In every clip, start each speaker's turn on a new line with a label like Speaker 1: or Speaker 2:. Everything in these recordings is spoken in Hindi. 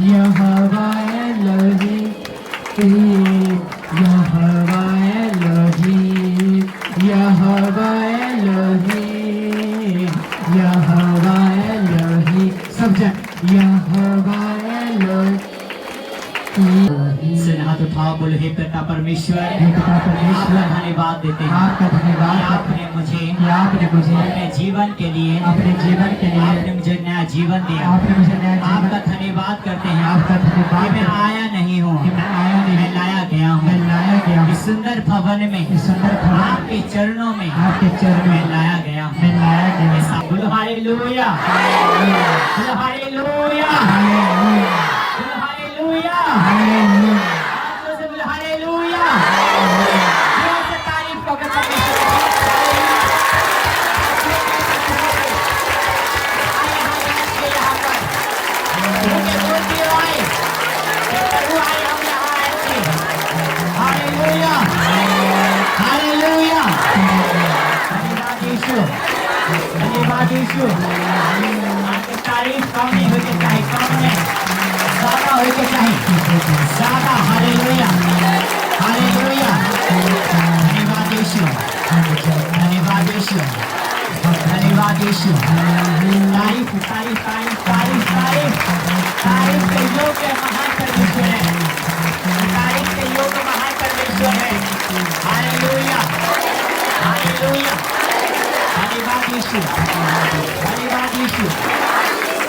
Speaker 1: यहोवा एलोहिम, यहोवा एलोहिम, यहोवा एलोहिम, यहोवा एलोहिम। सब जन यहोवा एलोहिम।
Speaker 2: हाथ उठाओ, बोलो हे पिता परमेश्वर,
Speaker 1: परमेश्वर
Speaker 2: धन्यवाद देते हैं,
Speaker 1: आपका धन्यवाद
Speaker 2: आपने मुझे
Speaker 1: अपने
Speaker 2: जीवन के लिए आपने मुझे नया जीवन दिया।
Speaker 1: आपने मुझे नया जीवन
Speaker 2: आपका धन्यवाद करते हैं,
Speaker 1: आपका धन्यवाद
Speaker 2: कि मैं आया नहीं हूँ, मैं लाया गया हूँ। इस सुंदर भवन में, आपके चरणों में मैं लाया गया हूँ। बोलो हालेलुया, बोलो हालेलुया, बोलो हालेलुया, आपको से बोलो हालेलुया। जोर से तारीफ करो परमेश्वर की। यहाँ पर उनके दूत भी आए, प्रभु आए, हम यहाँ आए थे। Hallelujah, hallelujah. धन्यवाद यीशु, धन्यवाद यीशु। आपकी तारीफ कम नहीं होनी चाहिए, कम नहीं, ज़्यादा होनी चाहिए, ज़्यादा। Hallelujah, hallelujah. धन्यवाद यीशु, धन्यवाद यीशु, धन्यवाद यीशु। तारीफ तारीफ तारीफ तारीफ तारीफ तारीफ के योग्य महान परमेश्वर है, तारीफ के योग्य महान परमेश्वर है। Hallelujah, hallelujah. धन्यवाद यीशु, धन्यवाद यीशु।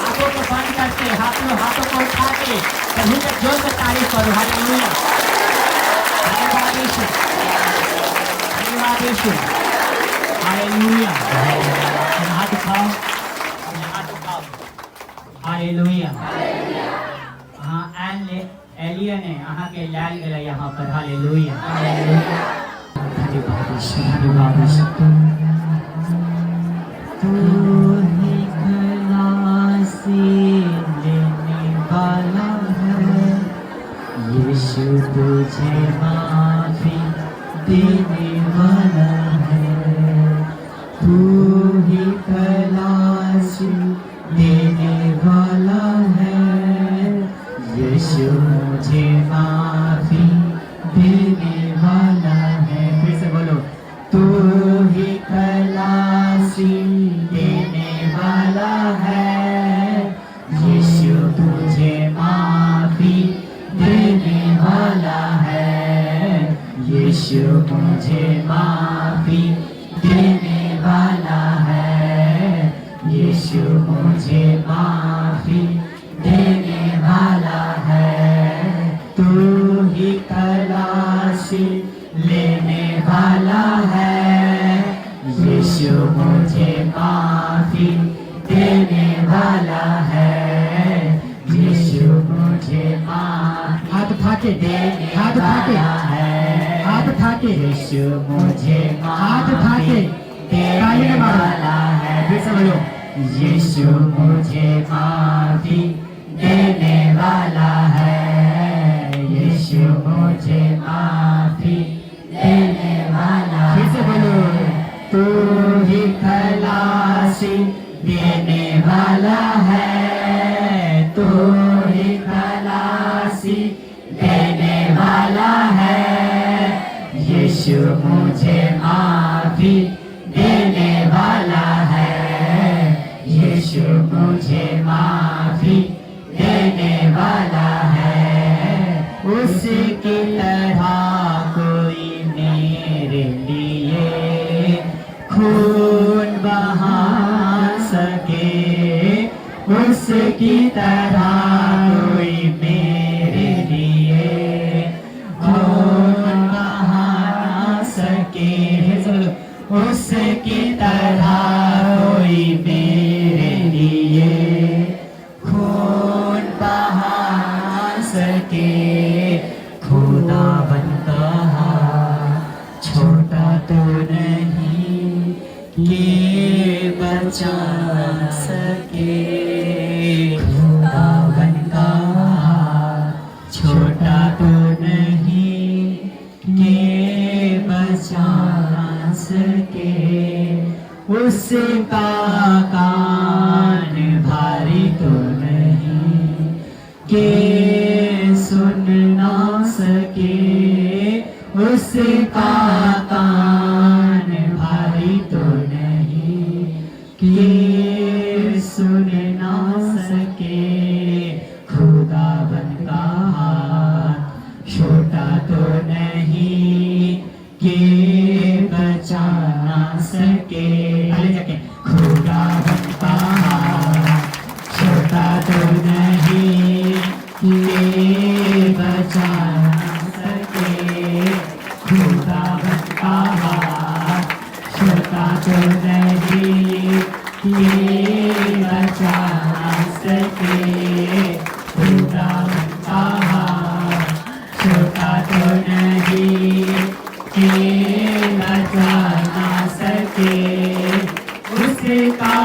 Speaker 2: आंखों को बंद करके, हाथों को उठा के प्रभु के जोर से तारीफ करो। हालेलुया, धन्यवाद यीशु, धन्यवाद यीशु। हालेलुया। हाथ उठाओ, हाथ उठाओ। हालेलुया। हाँ, एलिया ने यहाँ के लाल गला यहाँ पर। हालेलुया, धन्यवाद यीशु, धन्यवाद यीशु।
Speaker 1: तू ही खलासी लेने वाला है, यीशु तुझे माफी देने वाला है। तू ही खलासी देने वाला है, यीशु मुझे माफी देने वाला है। फिर से बोलो, तू ही खलासी देने वाला है, यीशु तुझे माफी देने वाला है, यीशु मुझे माफी देने वाला है, यीशु मुझे माफी देने वाला है। तू ही खलासी लेने वाला है, यीशु मुझे माफी देने वाला है, यीशु मुझे माफी। हाथ उठा के, हाथ उठा के, हाथ उठा के, यीशु मुझे हाथ उठा के देने वाला है। फिर से बोलो, यीशु मुझे माफी देने वाला है, यीशु मुझे माफी देने वाला। फिर से बोलो, तू ही खलासी देने वाला है, तू ही खलासी देने वाला है, यीशु मुझे माफी देने वाला है, यीशु मुझे माफी देने वाला है। उसकी तरह कोई मेरे लिए खून बहा सके, उसकी तरह कोई मेरे लिए खून बहा सके, उसकी तरह कोई मेरे लिए खून बहा सके। खुदावन कहा छोटा तो नहीं कि बचा सके, खुदावन कहा छोटा तो नहीं कि बचा सके। उसका कान भारी तो नहीं के सुन ना सके, उसका कान भारी तो नहीं कि सुन ना सके। खुदावन का हाथ छोटा तो नहीं कि बचा ना सके। अरे जाके खुदावन का हाथ छोटा तो नहीं कि बचा ना सके। खुदावन का हाथ छोटा तो नहीं कि बचा ना सके। खुदावन का हाथ छोटा तो नहीं कि बचा ना सके। उसका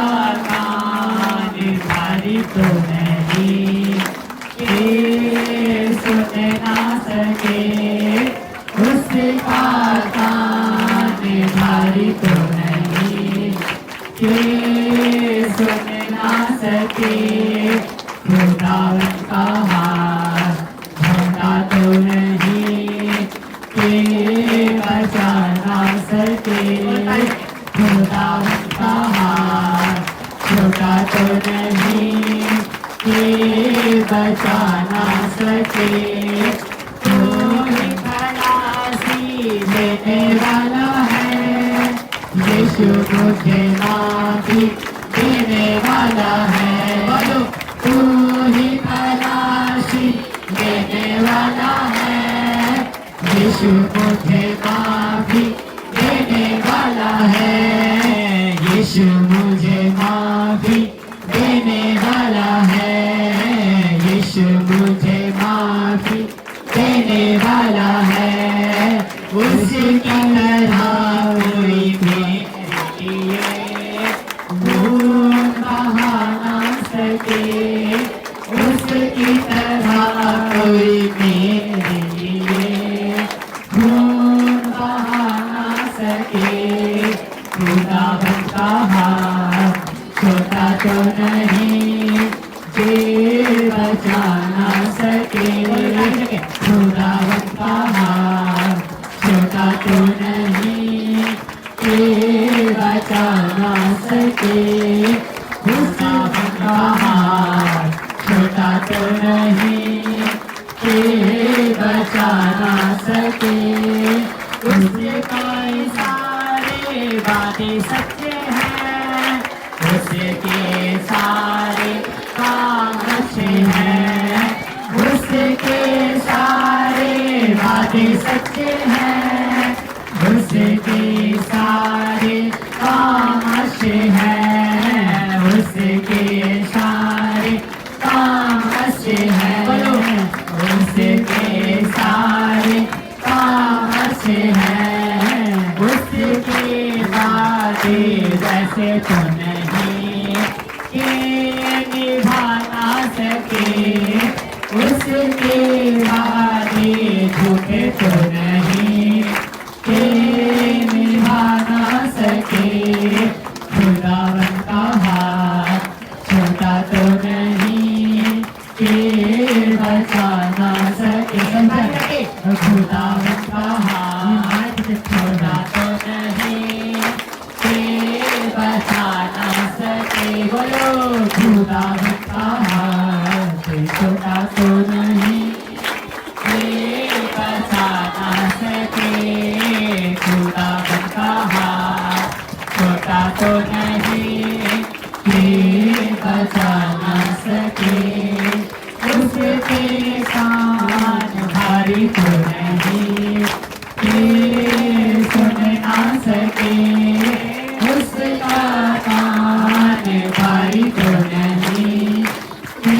Speaker 1: कान भारी तो नहीं कि सुन ना सके। उसका कान भारी तो नहीं कि सुन ना सके। खुदावन का हाथ छोटा तो नहीं कि बचा ना सके। खुदावन का हाथ छोटा तो नहीं कि बचा ना सके। तू ही खलासी देने वाला है, यीशु मुझे माफी देने वाला है। बोलो तू ही खलासी देने वाला है, यीशु मुझे माफी देने वाला है। यीशु मुझे माफी देने वाला है। यीशु मुझे माफी देने वाला है। उसकी तरह कोई मेरे लिए खून बहा ना सके। उसकी तरह कोई मेरे लिए खून बहा ना सके। खुदावन का हाथ छोटा तो नहीं कि बचा ना सके। खुदावन का हाथ छोटा तो नहीं कि बचा ना सके। खुदावन का हाथ छोटा तो नहीं कि बचा ना सके। उसके सारे वादे सच्चे हैं, उसके सारे काम अच्छे हैं। उसके सारे वादे सच्चे हैं, उसके सारे काम अच्छे हैं। उसके सारे काम अच्छे हैं। बोलो उसके सारे काम अच्छे हैं। उसके वादे जैसे तो नहीं कि निभा ना सके। उसके वादे झूठे तो नहीं कि निभा ना सके। खुदावन का हाथ छोटा तो नहीं कि बचा ना सके। खुदावन का हाथ छोटा तो नहीं कि बचा ना सके। बोलो खुदावन का हाथ छोटा तो नहीं कि बचा ना सके। खुदावन का हाथ छोटा तो नहीं कि बचा ना सके। उसके कान भारी तो नहीं कि सुन ना सके। उसका कान भारी तो नहीं कि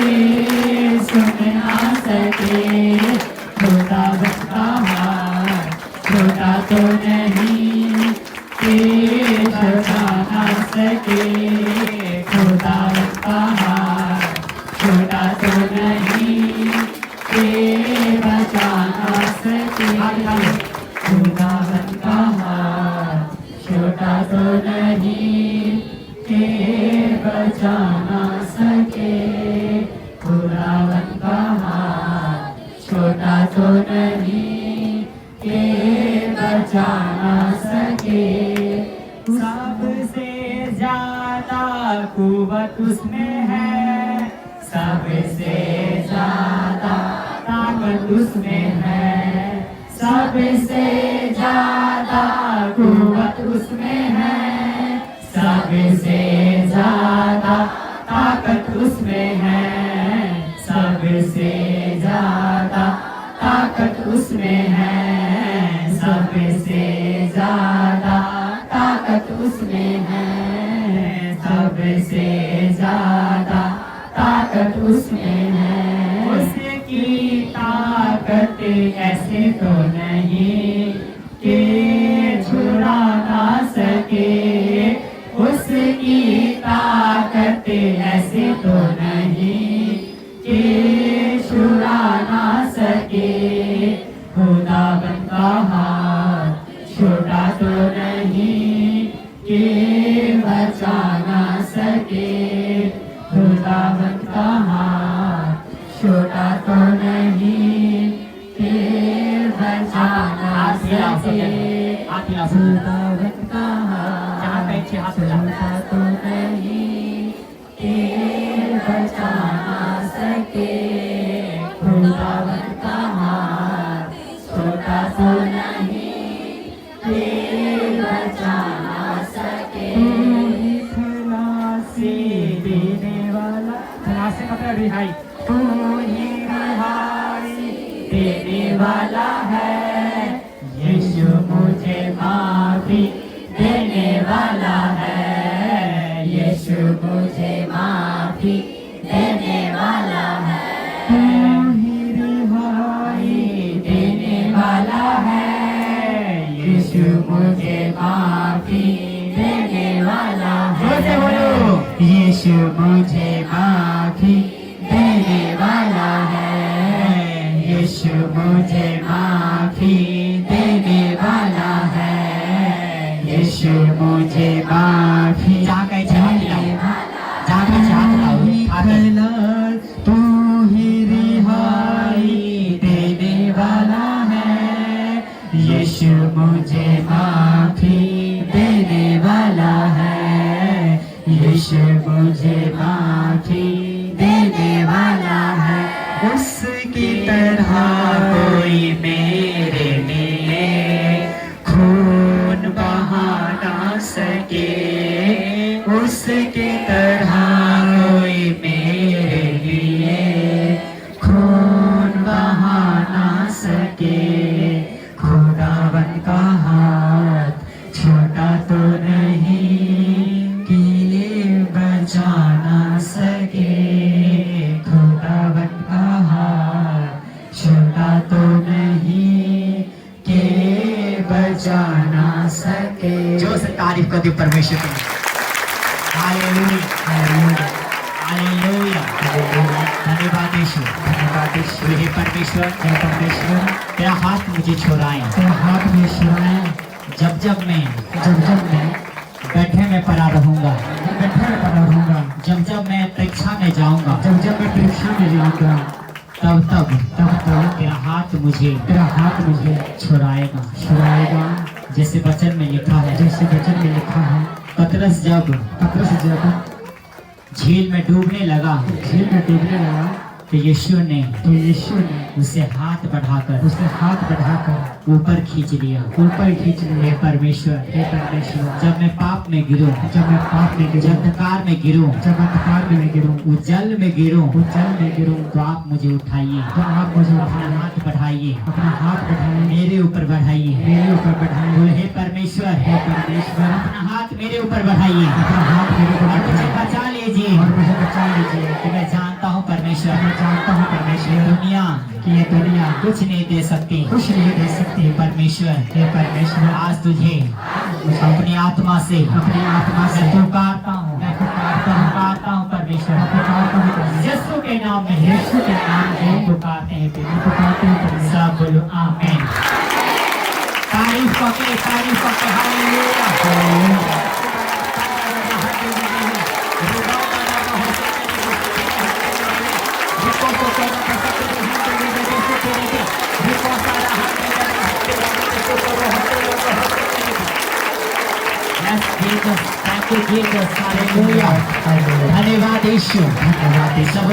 Speaker 1: सुन ना सके। खुदावन का हाथ छोटा तो नहीं कि बचा ना सके। खुदावन का हाथ छोटा तो नहीं कि बचा ना सके। खुदावन का हाथ छोटा तो नहीं कि बचा ना सके। खुदावन का तो नहीं के बचा ना सके। सबसे ज्यादा कुव्वत उसमें है, सबसे ज्यादा ताकत उसमें है, सबसे ज्यादा कुव्वत उसमें है, सबसे ज्यादा ताकत उसमें है, सबसे ज्यादा ताकत उसमें है, सबसे ज्यादा ताकत उसमें है, सबसे ज्यादा ताकत उसमें है। उसकी ताकत ऐसे तो नहीं कि छुड़ा ना सके, उसकी ताकत ऐसे तो नहीं कि छुड़ा ना सके। खुदावन का हाथ छोटा तो नहीं कि बचा ना सके, खुदावन का हाथ छोटा तो नहीं कि बचा ना सके। खुदावन का हाथ छोटा तो नहीं कि बचा ना सके, खुदावन का हाथ छोटा तो नहीं कि बचा ना सके। खलासी देने वाला, खलासी मतलब रिहाई, तू ही रिहाई देने वाला है। यीशु मुझे माफी देने वाला है, यीशु मुझे माफी देने वाला है। तू ही रिहाई देने वाला है, यीशु मुझे माफी देने वाला है। बोलो, यीशु मुझे माफी देने वाला है, यीशु मुझे माफी देने वाला है, यीशु मुझे माफी। जाके तू ही रिहाई देने वाला है, यीशु मुझे माफी देने वाला है, यीशु मुझे माफी देने वाला है। उसकी तरह कोई मेरे लिए खून बहा ना सके, उसकी तरह कोई मेरे लिए खून बहा ना सके। खुदावन का हाथ छोटा तो नहीं कि बचा ना सके, खुदावन का हाथ छोटा तो नहीं कि बचा ना सके। जो से तारीफ कर दी परमेश्वर की। हालेलुया, हालेलुया, हालेलुया, धन्यवाद यीशु, धन्यवाद यीशु। हे परमेश्वर, हे परमेश्वर, तेरा हाथ मुझे छुड़ाए, तेरा हाथ मुझे छुड़ाए। जब मैं गड्ढे में पड़ा रहूंगा, गड्ढे में पड़ा रहूंगा, जब मैं परीक्षा में जाऊंगा, जब मैं परीक्षा में जाऊंगा, तब तेरा हाथ मुझे छुड़ाएगा। जैसे वचन में लिखा है, पतरस जब झील में डूबने लगा, तो यीशु ने उसे हाथ बढ़ाकर ऊपर खींच लिया। हे परमेश्वर, जब मैं पाप में गिरूं, जब अंधकार में गिरूं, उजल में गिरूं, तो आप मुझे उठाइए, अपना हाथ बढ़ाइए, मेरे ऊपर बढ़ाइए। हे परमेश्वर, अपना हाथ मेरे ऊपर बढ़ाइए, मुझे बचा लीजिए। कि मैं जानता हूँ परमेश्वर, दुनिया की ये दुनिया कुछ नहीं दे सकती, परमेश्वर। आज तुझे अपनी आत्मा से पुकारता हूँ परमेश्वर, यीशु के नाम में पुकारते हैं। सब बोलो आमीन। तारीफ करके hallelujah. Jesus, thank you Jesus, hallelujah, धन्यवाद यीशु, धन्यवाद यीशु।